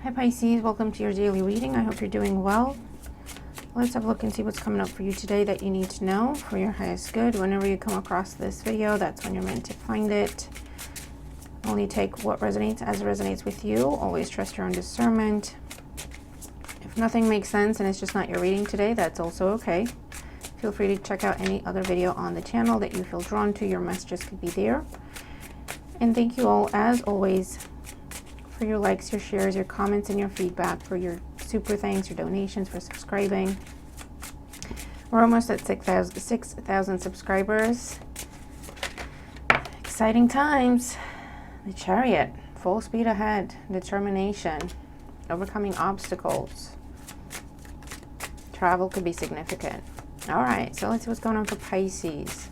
Hi Pisces, welcome to your daily reading. I hope you're doing well. Let's have a look and see what's coming up for you today that you need to know for your highest good. Whenever you come across this video, that's when you're meant to find it. Only take what resonates as it resonates with you. Always trust your own discernment. If nothing makes sense and it's just not your reading today, that's also okay. Feel free to check out any other video on the channel that you feel drawn to. Your messages could be there. And thank you all, as always, for your likes, your shares, your comments, and your feedback, for your super thanks, your donations, for subscribing. We're almost at 6,000 subscribers. Exciting times. The Chariot, full speed ahead, determination, overcoming obstacles. Travel could be significant. All right, so let's see what's going on for Pisces.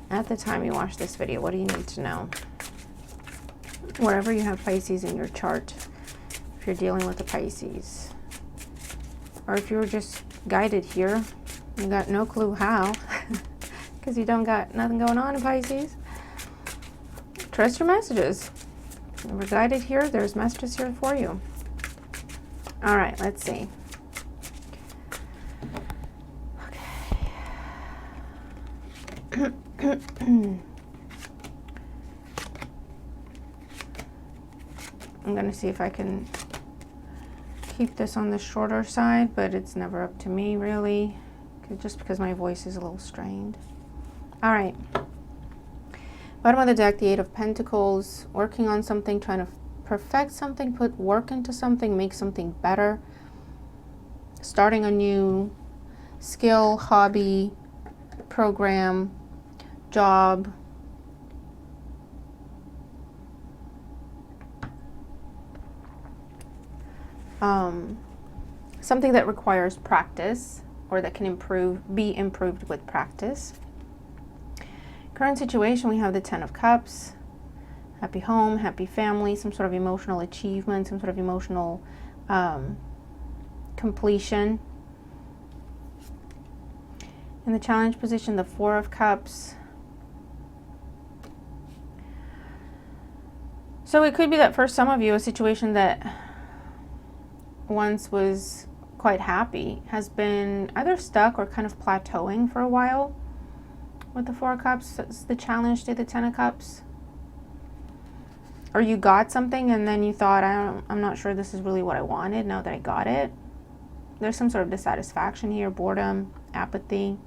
At the time you watch this video, what do you need to know? Wherever you have Pisces in your chart, if you're dealing with the Pisces, or if you were just guided here, you got no clue how, because you don't got nothing going on in Pisces. Trust your messages. If we're guided here, there's messages here for you. All right, let's see. Okay. I'm going to see if I can keep this on the shorter side, but it's never up to me, really, just because my voice is a little strained. All right. Bottom of the deck, the Eight of Pentacles, working on something, trying to perfect something, put work into something, make something better, starting a new skill, hobby, program, job. Something that requires practice, or that can be improved with practice. Current situation, we have the Ten of Cups, happy home, happy family, some sort of emotional achievement, some sort of emotional completion. In the challenge position, the Four of Cups. So it could be that for some of you, a situation that once was quite happy has been either stuck or kind of plateauing for a while. With the Four of Cups, it's the challenge to the Ten of Cups. Or you got something and then you thought, I'm not sure this is really what I wanted now that I got it. There's some sort of dissatisfaction here, boredom, apathy.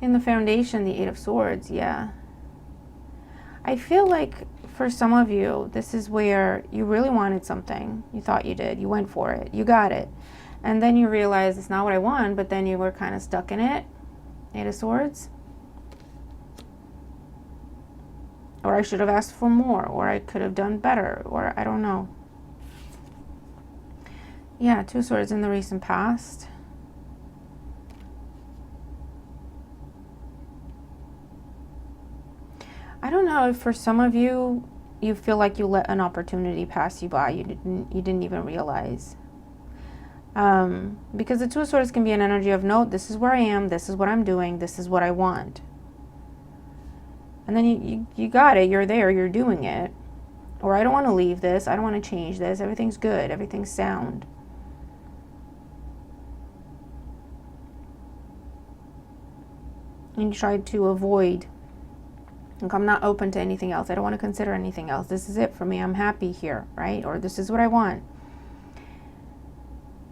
In the foundation, the Eight of Swords, yeah. I feel like for some of you, this is where you really wanted something. You thought you did. You went for it. You got it. And then you realize it's not what I want, but then you were kind of stuck in it. Eight of Swords. Or I should have asked for more, or I could have done better, or I don't know. Yeah, Two of Swords in the recent past. I don't know if for some of you, you feel like you let an opportunity pass you by. You didn't even realize. Because the Two of Swords can be an energy of, no, this is where I am, this is what I'm doing, this is what I want. And then you got it, you're there, you're doing it. Or I don't want to leave this, I don't want to change this, everything's good, everything's sound. And you tried to avoid. Like, I'm not open to anything else. I don't want to consider anything else. This is it for me. I'm happy here, right? Or this is what I want.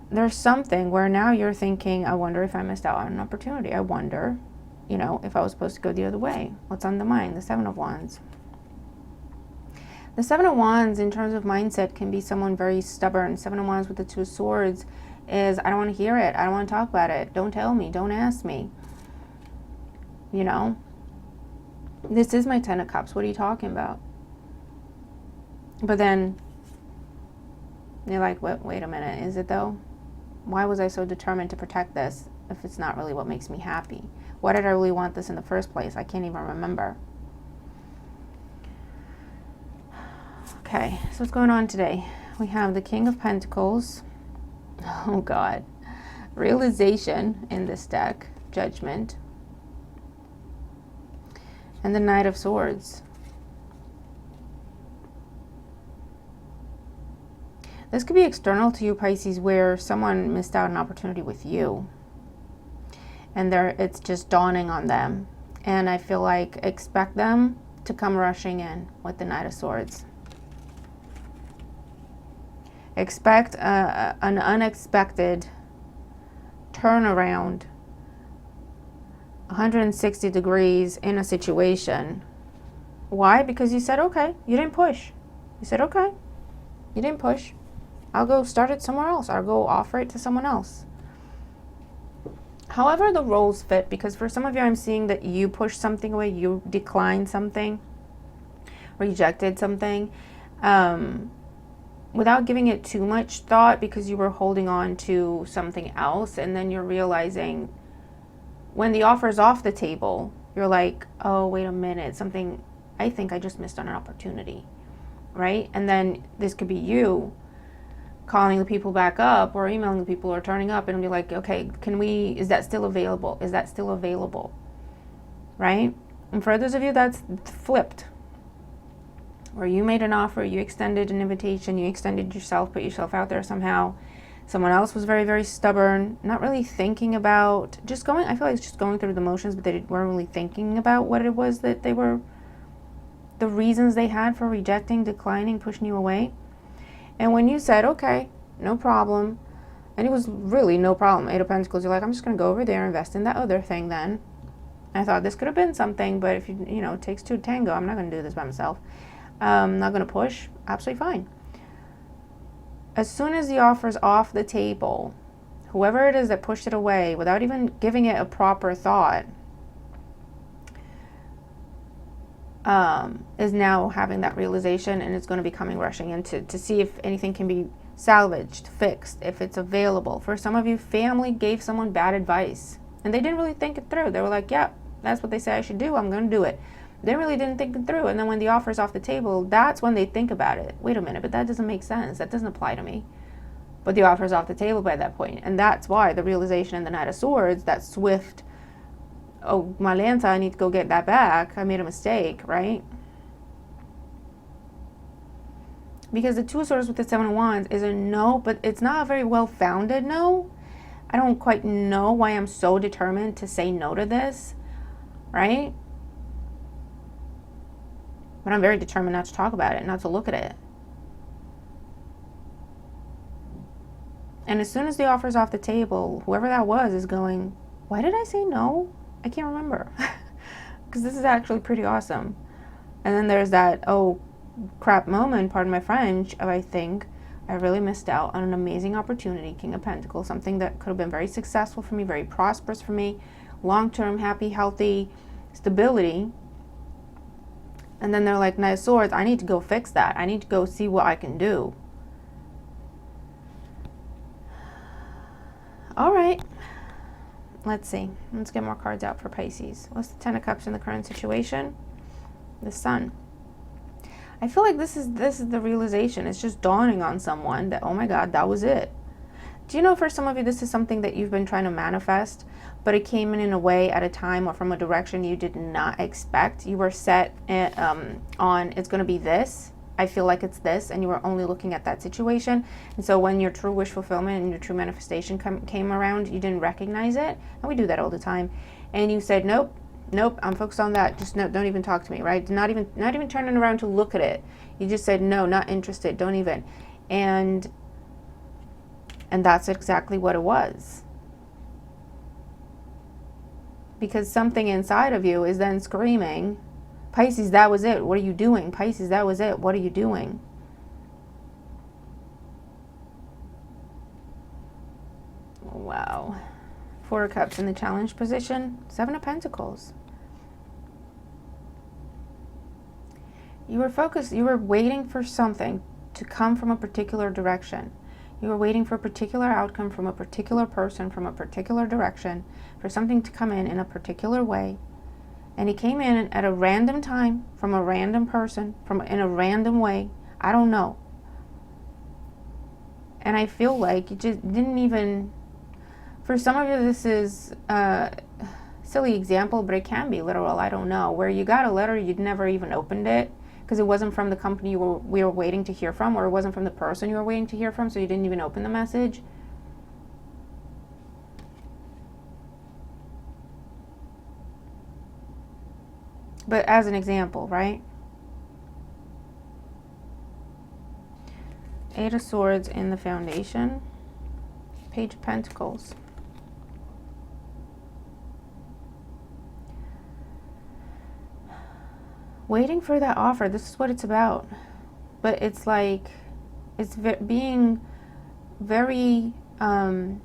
There's something where now you're thinking, I wonder if I missed out on an opportunity. I wonder, you know, if I was supposed to go the other way. What's on the mind? The Seven of Wands. The Seven of Wands, in terms of mindset, can be someone very stubborn. Seven of Wands with the Two of Swords is, I don't want to hear it. I don't want to talk about it. Don't tell me. Don't ask me. You know? This is my Ten of Cups. What are you talking about? But then you're like, wait a minute. Is it though? Why was I so determined to protect this if it's not really what makes me happy? Why did I really want this in the first place? I can't even remember. Okay, so what's going on today? We have the King of Pentacles. Oh God. Realization in this deck. Judgment. and the Knight of Swords. This could be external to you, Pisces, where someone missed out on an opportunity with you. And it's just dawning on them. And I feel like expect them to come rushing in with the Knight of Swords. Expect an unexpected turnaround, 160 degrees in a situation. Why? Because you said, okay, you didn't push. You said, okay, you didn't push. I'll go start it somewhere else. I'll go offer it to someone else. However the roles fit, because for some of you, I'm seeing that you pushed something away, you declined something, rejected something, without giving it too much thought, because you were holding on to something else. And then you're realizing when the offer is off the table, you're like, oh, wait a minute, something, I think I just missed on an opportunity, right? And then this could be you calling the people back up or emailing the people or turning up and be like, okay, is that still available? Is that still available? Right? And for others of you, that's flipped. Where you made an offer, you extended an invitation, you extended yourself, put yourself out there somehow. Someone else was very, very stubborn, not really thinking about, I feel like it's just going through the motions, but they weren't really thinking about what it was that the reasons they had for rejecting, declining, pushing you away. And when you said, okay, no problem, and it was really no problem, 8 of Pentacles, you're like, I'm just going to go over there, invest in that other thing then. I thought this could have been something, but if it takes two to tango, I'm not going to do this by myself. I'm not going to push, absolutely fine. As soon as the offer's off the table, whoever it is that pushed it away, without even giving it a proper thought, is now having that realization, and it's going to be coming rushing in to see if anything can be salvaged, fixed, if it's available. For some of you, family gave someone bad advice and they didn't really think it through. They were like, yeah, that's what they say I should do, I'm going to do it. They really didn't think it through. And then when the offer's off the table, that's when they think about it. Wait a minute, but that doesn't make sense. That doesn't apply to me. But the offer's off the table by that point. And that's why the realization in the Knight of Swords, that swift, oh, my Lanza, I need to go get that back. I made a mistake, right? Because the Two of Swords with the Seven of Wands is a no, but it's not a very well-founded no. I don't quite know why I'm so determined to say no to this, right? But I'm very determined not to talk about it, not to look at it. And as soon as the offer's off the table, whoever that was is going, why did I say no? I can't remember. Because this is actually pretty awesome. And then there's that, oh, crap moment, pardon my French, of I think I really missed out on an amazing opportunity, King of Pentacles, something that could have been very successful for me, very prosperous for me, long-term, happy, healthy, stability. And then they're like, Knight of Swords, I need to go fix that. I need to go see what I can do. All right. Let's see. Let's get more cards out for Pisces. What's the Ten of Cups in the current situation? The Sun. I feel like this is the realization. It's just dawning on someone that, oh my God, that was it. Do you know, for some of you, this is something that you've been trying to manifest, but it came in a way, at a time, or from a direction you did not expect. You were set on, it's going to be this. I feel like it's this, and you were only looking at that situation. And so when your true wish fulfillment and your true manifestation came around, you didn't recognize it. And we do that all the time. And you said, nope, I'm focused on that. Just no, don't even talk to me, right? Not even turning around to look at it. You just said, no, not interested, don't even. And that's exactly what it was. Because something inside of you is then screaming, Pisces, that was it. What are you doing? Pisces, that was it. What are you doing? Wow. Four of Cups in the challenge position. Seven of Pentacles. You were focused. You were waiting for something to come from a particular direction. You were waiting for a particular outcome from a particular person, from a particular direction, for something to come in a particular way. And it came in at a random time, from a random person, in a random way. I don't know. And I feel like you just didn't even... For some of you, this is a silly example, but it can be literal. I don't know. Where you got a letter, you'd never even opened it. because it wasn't from the company we were waiting to hear from, or it wasn't from the person you were waiting to hear from, so you didn't even open the message. But as an example, right? Eight of Swords in the Foundation. Page of Pentacles. Waiting for that offer. This is what it's about. But it's like, it's being very, not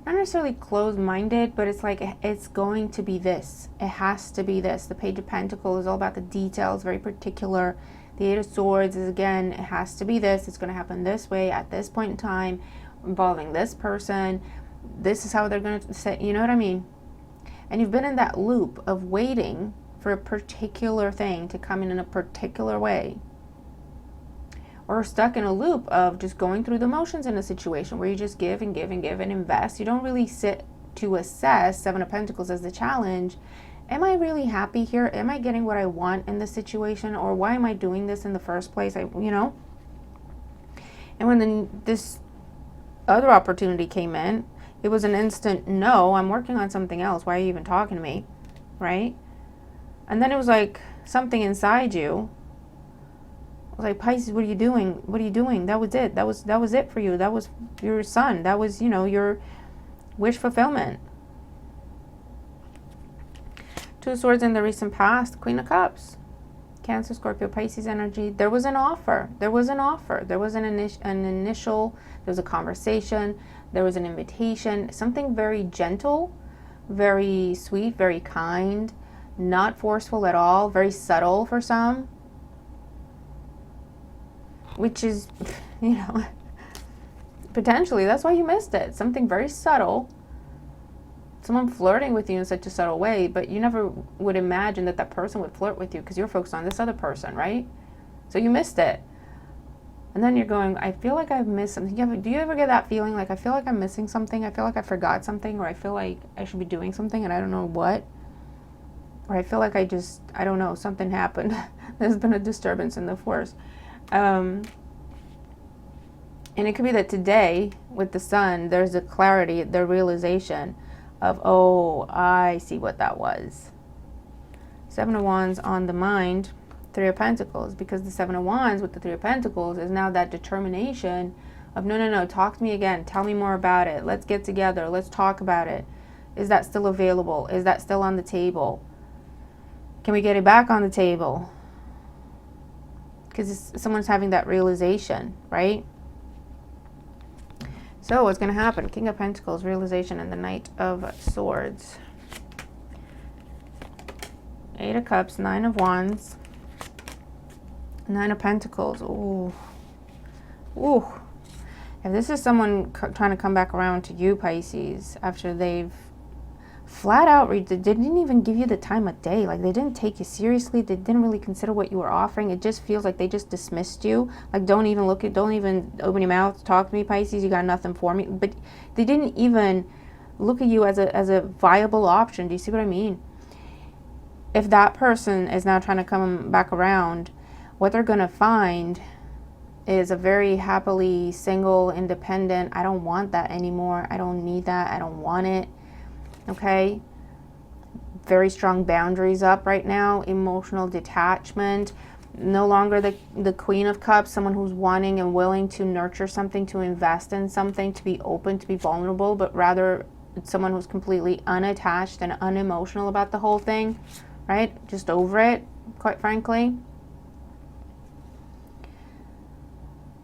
necessarily closed-minded, but it's like, it's going to be this. It has to be this. The Page of Pentacles is all about the details, very particular. The Eight of Swords is, again, it has to be this. It's going to happen this way at this point in time, involving this person. This is how they're going to say, you know what I mean? And you've been in that loop of waiting for a particular thing to come in a particular way, or stuck in a loop of just going through the motions in a situation where you just give and give and give and invest. You don't really sit to assess. Seven of Pentacles as the challenge. Am I really happy here? Am I getting what I want in this situation? Or why am I doing this in the first place? You know? And when this other opportunity came in, it was an instant, no, I'm working on something else. Why are you even talking to me? Right? And then it was like something inside you was like, Pisces, what are you doing? What are you doing? That was it. That was it for you. That was your son. That was, you know, your wish fulfillment. Two of Swords in the recent past. Queen of Cups. Cancer, Scorpio, Pisces energy. There was an offer. There was an offer. There was an initial, there was a conversation. There was an invitation. Something very gentle, very sweet, very kind. Not forceful at all, very subtle for some, which is, you know, potentially that's why you missed it. Something very subtle, someone flirting with you in such a subtle way, but you never would imagine that that person would flirt with you because you're focused on this other person, right? So you missed it. And then you're going, I feel like I've missed something. Do you ever get that feeling like, I feel like I'm missing something? I feel like I forgot something, or I feel like I should be doing something and I don't know what? Or I feel like I don't know, something happened. There's been a disturbance in the force. And it could be that today, with the sun, there's a clarity, the realization of, oh, I see what that was. Seven of Wands on the mind, Three of Pentacles. Because the Seven of Wands with the Three of Pentacles is now that determination of, no, talk to me again. Tell me more about it. Let's get together. Let's talk about it. Is that still available? Is that still on the table? Can we get it back on the table? Because someone's having that realization, right? So what's going to happen? King of Pentacles, realization, and the Knight of Swords. Eight of Cups, Nine of Wands, Nine of Pentacles. Ooh. Ooh. If this is someone trying to come back around to you, Pisces, after they've flat out, they didn't even give you the time of day. Like, they didn't take you seriously. They didn't really consider what you were offering. It just feels like they just dismissed you. Like, don't even open your mouth, talk to me, Pisces, you got nothing for me. But they didn't even look at you as a viable option. Do you see what I mean? If that person is now trying to come back around, what they're going to find is a very happily single, independent, I don't want that anymore. I don't need that. I don't want it. Okay, very strong boundaries up right now, emotional detachment, no longer the Queen of Cups, someone who's wanting and willing to nurture something, to invest in something, to be open, to be vulnerable, but rather someone who's completely unattached and unemotional about the whole thing, right? Just over it, quite frankly.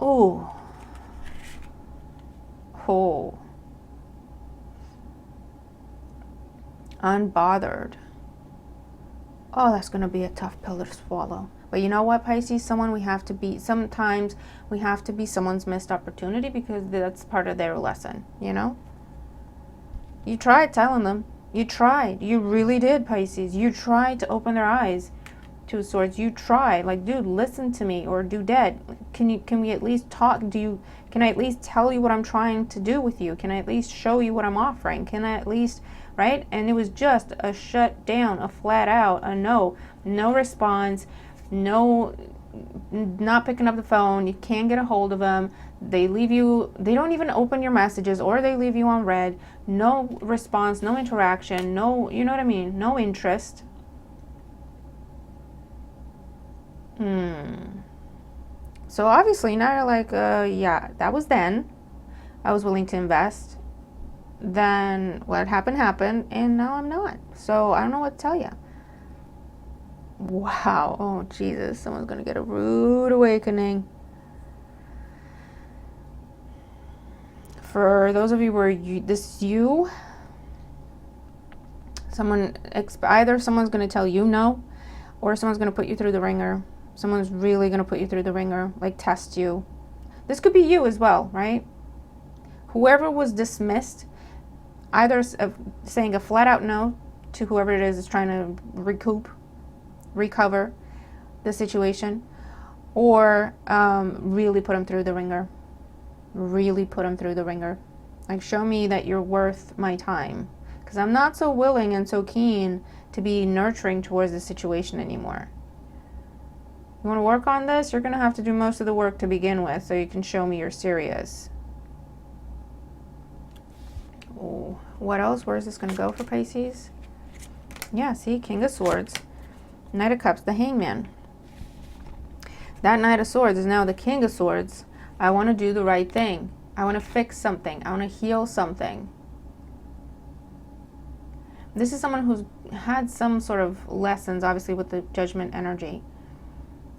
Ooh. Oh. Unbothered. Oh, that's going to be a tough pill to swallow. But you know what, Pisces? Sometimes we have to be someone's missed opportunity, because that's part of their lesson, you know? You tried telling them. You tried. You really did, Pisces. You tried to open their eyes. Two of Swords. You tried. Like, dude, listen to me, or do dead. Can we at least talk? Can I at least tell you what I'm trying to do with you? Can I at least show you what I'm offering? Can I at least, right? And it was just a shut down, a flat out, a no response, no, not picking up the phone. You can't get a hold of them. They leave you, they don't even open your messages, or they leave you on red. No response, no interaction, no, you know what I mean? No interest. So obviously now you're like, yeah, that was then. I was willing to invest. Then what happened, and now I'm not. So I don't know what to tell you. Wow. Oh, Jesus. Someone's going to get a rude awakening. For those of you where this is you, either someone's going to tell you no, or someone's going to put you through the ringer. Someone's really going to put you through the ringer, like test you. This could be you as well, right? Whoever was dismissed, either saying a flat out no to whoever it is trying to recover the situation, or really put them through the ringer. Really put them through the ringer. Like, show me that you're worth my time, because I'm not so willing and so keen to be nurturing towards the situation anymore. You want to work on this? You're going to have to do most of the work to begin with, so you can show me you're serious. Oh, what else? Where is this going to go for Pisces? Yeah, see, King of Swords, Knight of Cups, the Hangman. That Knight of Swords is now the King of Swords. I want to do the right thing. I want to fix something. I want to heal something. This is someone who's had some sort of lessons, obviously, with the Judgment energy.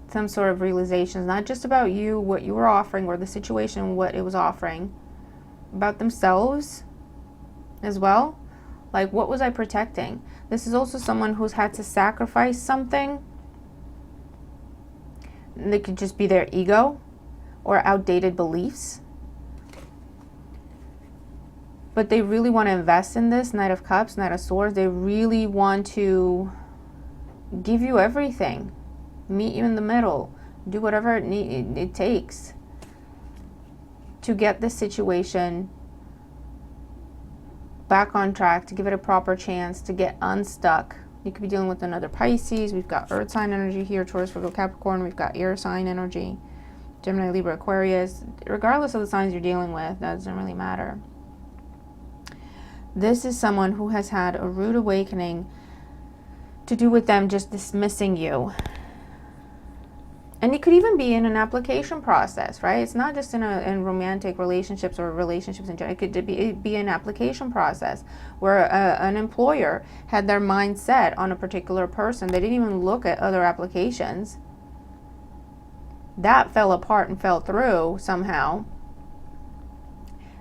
Some sort of realizations, not just about you, what you were offering, or the situation, what it was offering, about themselves as well. Like, what was I protecting? This is also someone who's had to sacrifice something. It could just be their ego or outdated beliefs. But they really want to invest in this Knight of Cups, Knight of Swords. They really want to give you everything. Meet you in the middle. Do whatever it takes to get this situation back on track, to give it a proper chance, to get unstuck. You could be dealing with another Pisces. We've got Earth sign energy here, Taurus, Virgo, Capricorn. We've got air sign energy, Gemini, Libra, Aquarius. Regardless of the signs you're dealing with, that doesn't really matter. This is someone who has had a rude awakening to do with them just dismissing you. And it could even be in an application process, right? It's not just in romantic relationships or relationships in general. It could be an application process where an employer had their mind set on a particular person. They didn't even look at other applications. That fell apart and fell through somehow.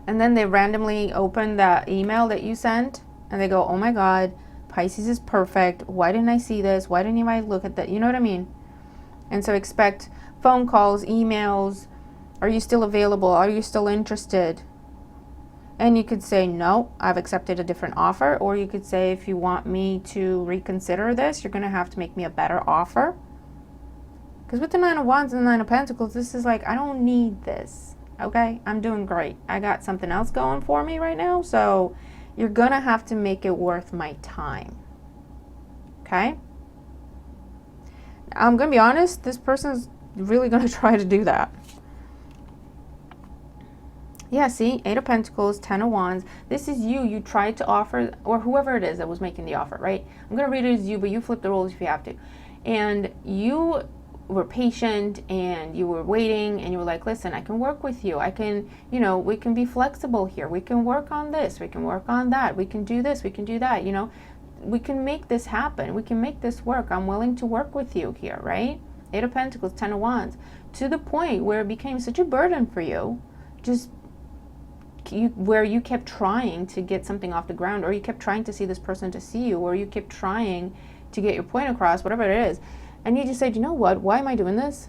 And then they randomly open that email that you sent and they go, oh my God, Pisces is perfect. Why didn't I see this? Why didn't anybody look at that? You know what I mean? And so expect phone calls, emails. Are you still available? Are you still interested? And you could say, no, I've accepted a different offer. Or you could say, if you want me to reconsider this, you're going to have to make me a better offer. Because with the Nine of Wands and the Nine of Pentacles, this is like, I don't need this. Okay? I'm doing great. I got something else going for me right now. So you're going to have to make it worth my time. Okay? I'm going to be honest, this person's really going to try to do that. Yeah, see, Eight of Pentacles, Ten of Wands. This is you. You tried to offer, or whoever it is that was making the offer, right? I'm going to read it as you, but you flip the roles if you have to. And you were patient and you were waiting and you were like, listen, I can work with you. I can, you know, we can be flexible here. We can work on this. We can work on that. We can do this. We can do that, you know. We can make this happen. We can make this work. I'm willing to work with you here, right? Eight of Pentacles, Ten of Wands. To the point where it became such a burden for you, where you kept trying to get something off the ground, or you kept trying to see this person to see you, or you kept trying to get your point across, whatever it is. And you just said, you know what? Why am I doing this?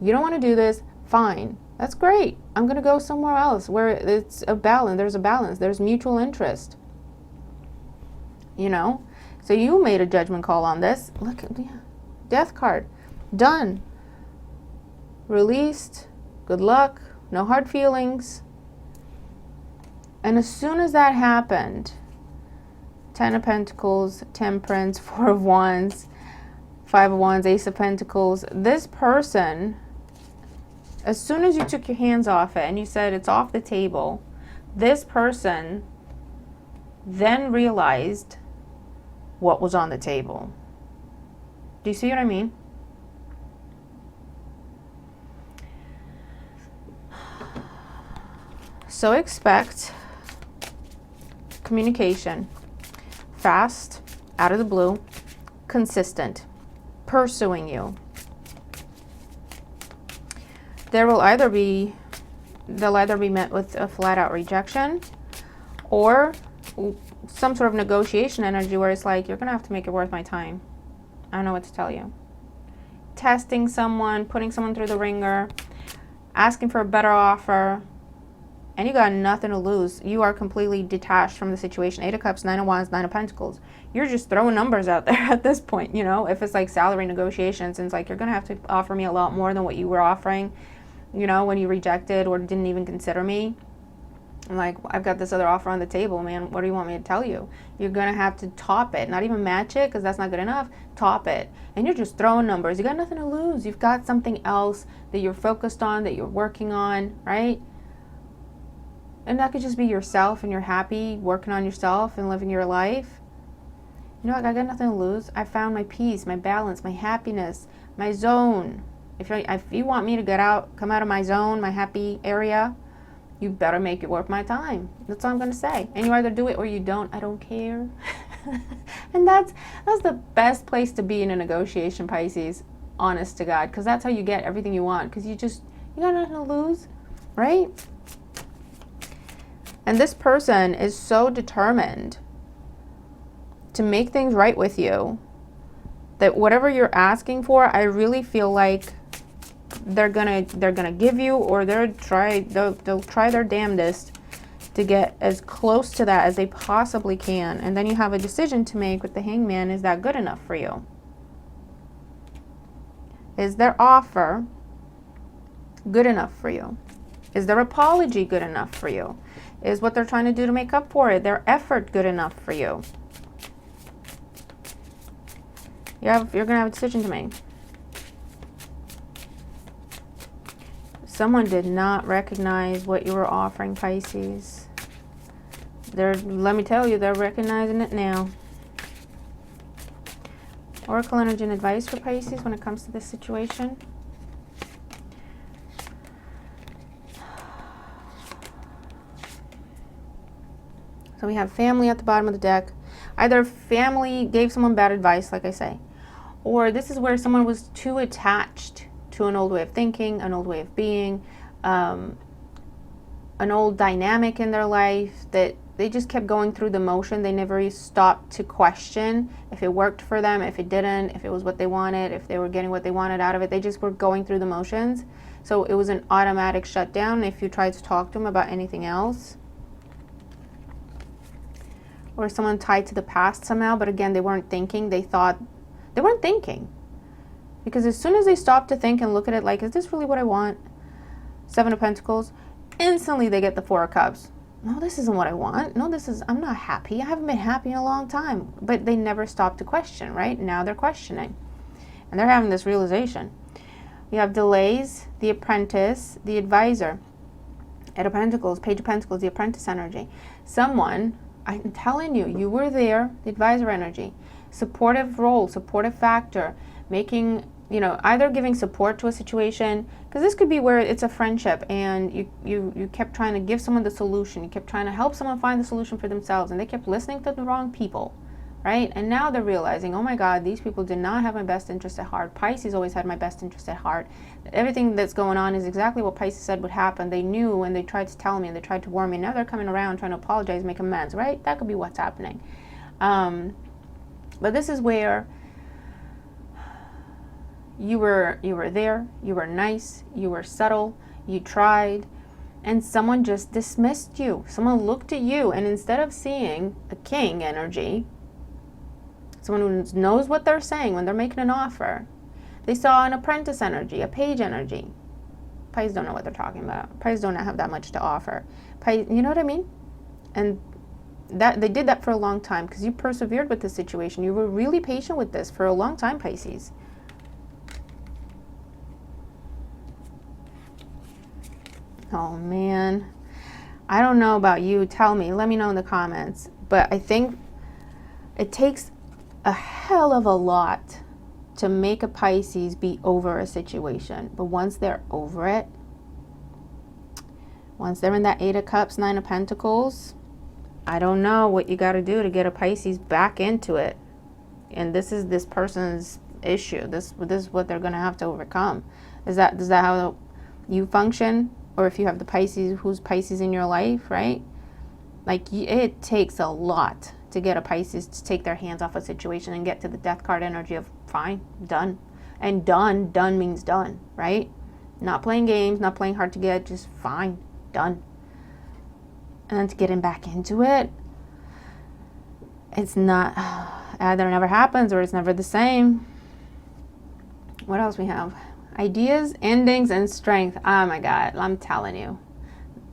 You don't want to do this? Fine. That's great. I'm going to go somewhere else where it's a balance. There's a balance. There's mutual interest. You know, so you made a judgment call on this. Look at the Death card. Done. Released. Good luck. No hard feelings. And as soon as that happened, Ten of Pentacles, Temperance, Four of Wands, Five of Wands, Ace of Pentacles. This person, as soon as you took your hands off it and you said it's off the table, this person then realized what was on the table. Do you see what I mean? So expect communication, fast, out of the blue, consistent, pursuing you. They'll either be met with a flat out rejection or some sort of negotiation energy where it's like, you're gonna have to make it worth my time. I don't know what to tell you. Testing someone, putting someone through the ringer, asking for a better offer, and you got nothing to lose. You are completely detached from the situation. 8 of Cups, 9 of Wands, 9 of Pentacles. You're just throwing numbers out there at this point, you know? If it's like salary negotiations, and it's like, you're going to have to offer me a lot more than what you were offering, you know, when you rejected or didn't even consider me. I'm like, I've got this other offer on the table, man. What do you want me to tell you? You're going to have to top it. Not even match it, because that's not good enough. Top it. And you're just throwing numbers. You got nothing to lose. You've got something else that you're focused on, that you're working on, right? And that could just be yourself, and you're happy working on yourself and living your life. You know, like, I got nothing to lose. I found my peace, my balance, my happiness, my zone. If you want me to come out of my zone, my happy area, you better make it worth my time. That's all I'm going to say. And you either do it or you don't. I don't care. And that's the best place to be in a negotiation, Pisces. Honest to God. Because that's how you get everything you want. Because you got nothing to lose. Right? And this person is so determined to make things right with you that whatever you're asking for, I really feel like they're gonna give you, or they'll try their damnedest to get as close to that as they possibly can. And then you have a decision to make with the Hangman. Is that good enough for you? Is their offer good enough for you? Is their apology good enough for you? Is what they're trying to do to make up for it, their effort, good enough for you? You're going to have a decision to make. Someone did not recognize what you were offering, Pisces. Let me tell you, they're recognizing it now. Oracle energy and advice for Pisces when it comes to this situation. So we have family at the bottom of the deck. Either family gave someone bad advice, like I say, or this is where someone was too attached to an old way of thinking, an old way of being, an old dynamic in their life, that they just kept going through the motion. They never stopped to question if it worked for them, if it didn't, if it was what they wanted, if they were getting what they wanted out of it. They just were going through the motions. So it was an automatic shutdown if you tried to talk to them about anything else. Or someone tied to the past somehow, but again, they weren't thinking. They weren't thinking. Because as soon as they stop to think and look at it like, is this really what I want? 7 of Pentacles, instantly they get the 4 of Cups. No, this isn't what I want. No, I'm not happy. I haven't been happy in a long time. But they never stop to question, right? Now they're questioning. And they're having this realization. You have delays, the Apprentice, the Advisor. 8 of Pentacles, Page of Pentacles, the Apprentice energy. Someone, I'm telling you, you were there, the Advisor energy. Supportive role, supportive factor, making, either giving support to a situation, because this could be where it's a friendship and you kept trying to give someone the solution. You kept trying to help someone find the solution for themselves, and they kept listening to the wrong people, right? And now they're realizing, oh my God, these people did not have my best interest at heart. Pisces always had my best interest at heart. Everything that's going on is exactly what Pisces said would happen. They knew, and they tried to tell me, and they tried to warn me. Now they're coming around trying to apologize, make amends, right? That could be what's happening. But this is where you were there, you were nice, you were subtle, you tried, and someone just dismissed you. Someone looked at you, and instead of seeing a king energy, someone who knows what they're saying when they're making an offer, they saw an Apprentice energy, a Page energy. Pisces don't know what they're talking about. Pisces don't have that much to offer. You know what I mean? And That they did that for a long time because you persevered with this situation. You were really patient with this for a long time, Pisces. Oh man, I don't know about you. Tell me, let me know in the comments. But I think it takes a hell of a lot to make a Pisces be over a situation. But once they're over it, once they're in that 8 of Cups, 9 of Pentacles, I don't know what you got to do to get a Pisces back into it. And this is this person's issue. This is what they're going to have to overcome. Is that how you function? Or if you have the Pisces, who's Pisces in your life, right? Like, it takes a lot to get a Pisces to take their hands off a situation and get to the Death card energy of fine, done. And done means done, right? Not playing games, not playing hard to get, just fine, done. And then to get him back into it, it's not, either never happens or it's never the same. What else we have? Ideas, endings, and strength. Oh my God, I'm telling you.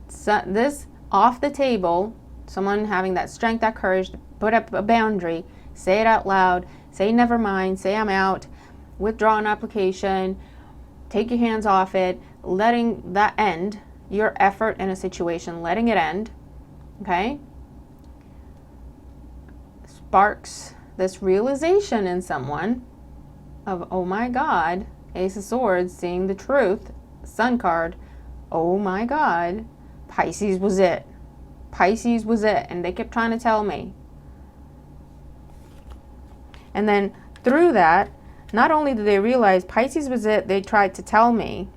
So this off the table, someone having that strength, that courage to put up a boundary, say it out loud, say never mind, say I'm out, withdraw an application, take your hands off it, letting that end, your effort in a situation, letting it end, okay? Sparks this realization in someone of, oh my God, Ace of Swords, seeing the truth, Sun card, oh my God, Pisces was it. Pisces was it. And they kept trying to tell me. And then through that, not only did they realize Pisces was it, they tried to tell me,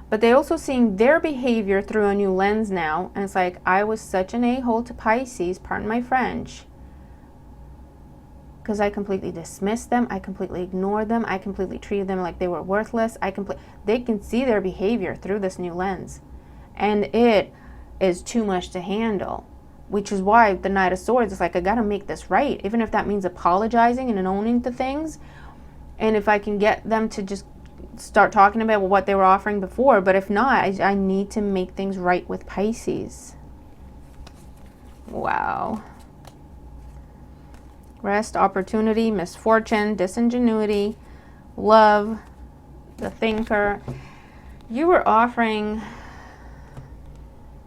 but they also seeing their behavior through a new lens now. And it's like, I was such an a-hole to Pisces, pardon my French, because I completely dismissed them. I completely ignored them. I completely treated them like they were worthless. They can see their behavior through this new lens. And it is too much to handle, which is why the Knight of Swords is like, I got to make this right, even if that means apologizing and owning the things. And if I can get them to just start talking about what they were offering before, but if not, I need to make things right with Pisces. Wow. Rest, opportunity, misfortune, disingenuity, love, the thinker. You were offering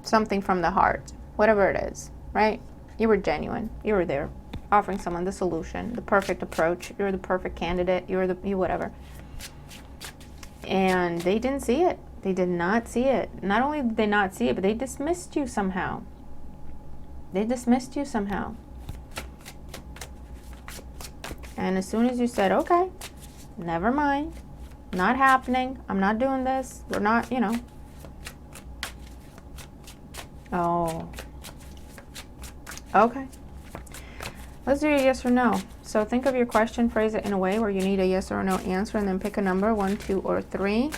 something from the heart, whatever it is, right? You were genuine. You were there, offering someone the solution, the perfect approach. You're the perfect candidate. You whatever. And they didn't see it. They did not see it. Not only did they not see it, but they dismissed you somehow. They dismissed you somehow. And as soon as you said, okay, never mind, not happening, I'm not doing this, we're not, you know. Oh. Okay. Let's do a yes or no. So think of your question, phrase it in a way where you need a yes or no answer, and then pick a number, 1, 2, or 3.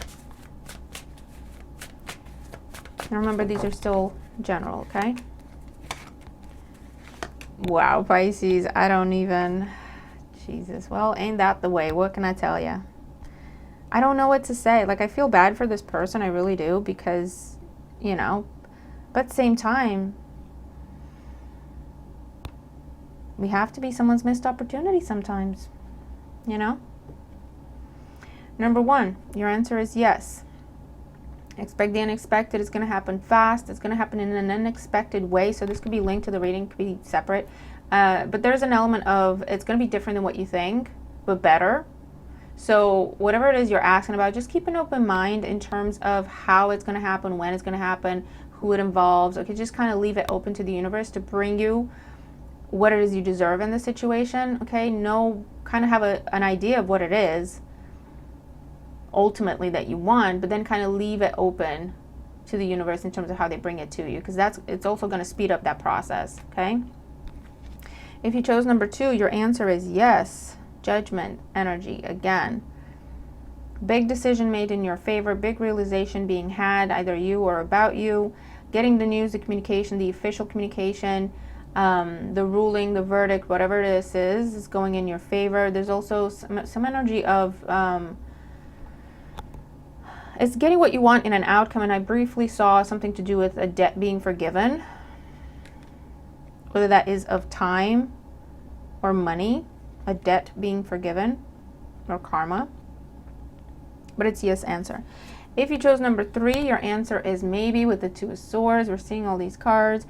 And remember, these are still general, okay? Wow, Pisces, I don't even... Jesus, well, ain't that the way? What can I tell you? I don't know what to say. Like, I feel bad for this person. I really do, because, you know, but at the same time, we have to be someone's missed opportunity sometimes, you know? Number 1, your answer is yes. Expect the unexpected. It's going to happen fast. It's going to happen in an unexpected way. So this could be linked to the reading, could be separate. But there's an element of it's going to be different than what you think, but better. So whatever it is you're asking about, just keep an open mind in terms of how it's going to happen, when it's going to happen, who it involves. Okay, just kind of leave it open to the universe to bring you what it is you deserve in the situation. Okay, kind of have an idea of what it is ultimately that you want, but then kind of leave it open to the universe in terms of how they bring it to you, because it's also going to speed up that process. Okay. If you chose number 2, your answer is yes. Judgment energy again. Big decision made in your favor, big realization being had, either you or about you. Getting the news, the communication, the official communication, the ruling, the verdict, whatever this is going in your favor. There's also some energy of it's getting what you want in an outcome, and I briefly saw something to do with a debt being forgiven. whether that is of time or money, a debt being forgiven, or karma. But it's yes answer. If you chose number 3, your answer is maybe with the 2 of Swords. We're seeing all these cards.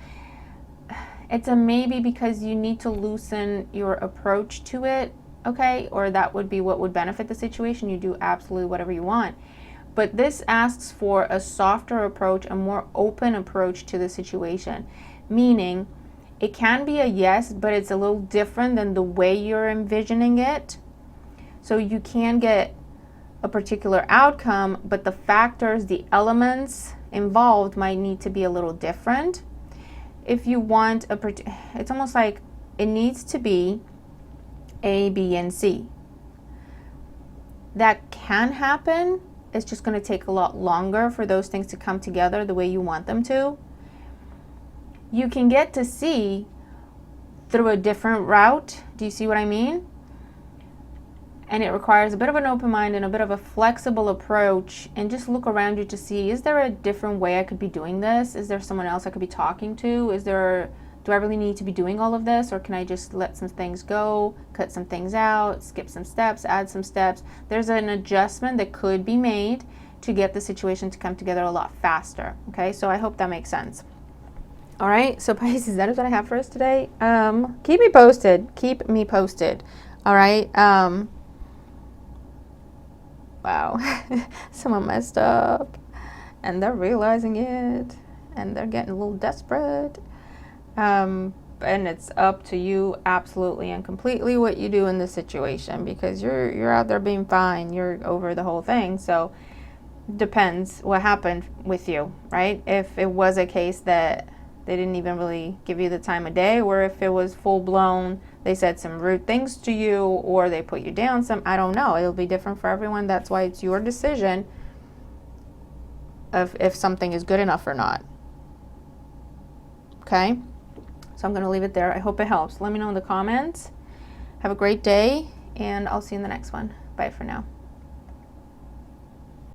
It's a maybe because you need to loosen your approach to it, okay? Or that would be what would benefit the situation. You do absolutely whatever you want. But this asks for a softer approach, a more open approach to the situation. Meaning, it can be a yes, but it's a little different than the way you're envisioning it. So you can get a particular outcome, but the factors, the elements involved might need to be a little different. If you want it's almost like it needs to be A, B, and C. That can happen. It's just going to take a lot longer for those things to come together the way you want them to. You can get to C through a different route. Do you see what I mean? And it requires a bit of an open mind and a bit of a flexible approach, and just look around you to see, is there a different way I could be doing this? Is there someone else I could be talking to? Do I really need to be doing all of this, or can I just let some things go, cut some things out, skip some steps, add some steps? There's an adjustment that could be made to get the situation to come together a lot faster. Okay, so I hope that makes sense. All right, so Pisces, that is what I have for us today. Keep me posted. Keep me posted. All right. Wow, someone messed up and they're realizing it and they're getting a little desperate. And it's up to you absolutely and completely what you do in this situation, because you're out there being fine. You're over the whole thing. So depends what happened with you, right? If it was a case that they didn't even really give you the time of day, or if it was full blown, they said some rude things to you, or they put you down some, I don't know. It'll be different for everyone. That's why it's your decision of if something is good enough or not. Okay? So I'm going to leave it there. I hope it helps. Let me know in the comments. Have a great day, and I'll see you in the next one. Bye for now.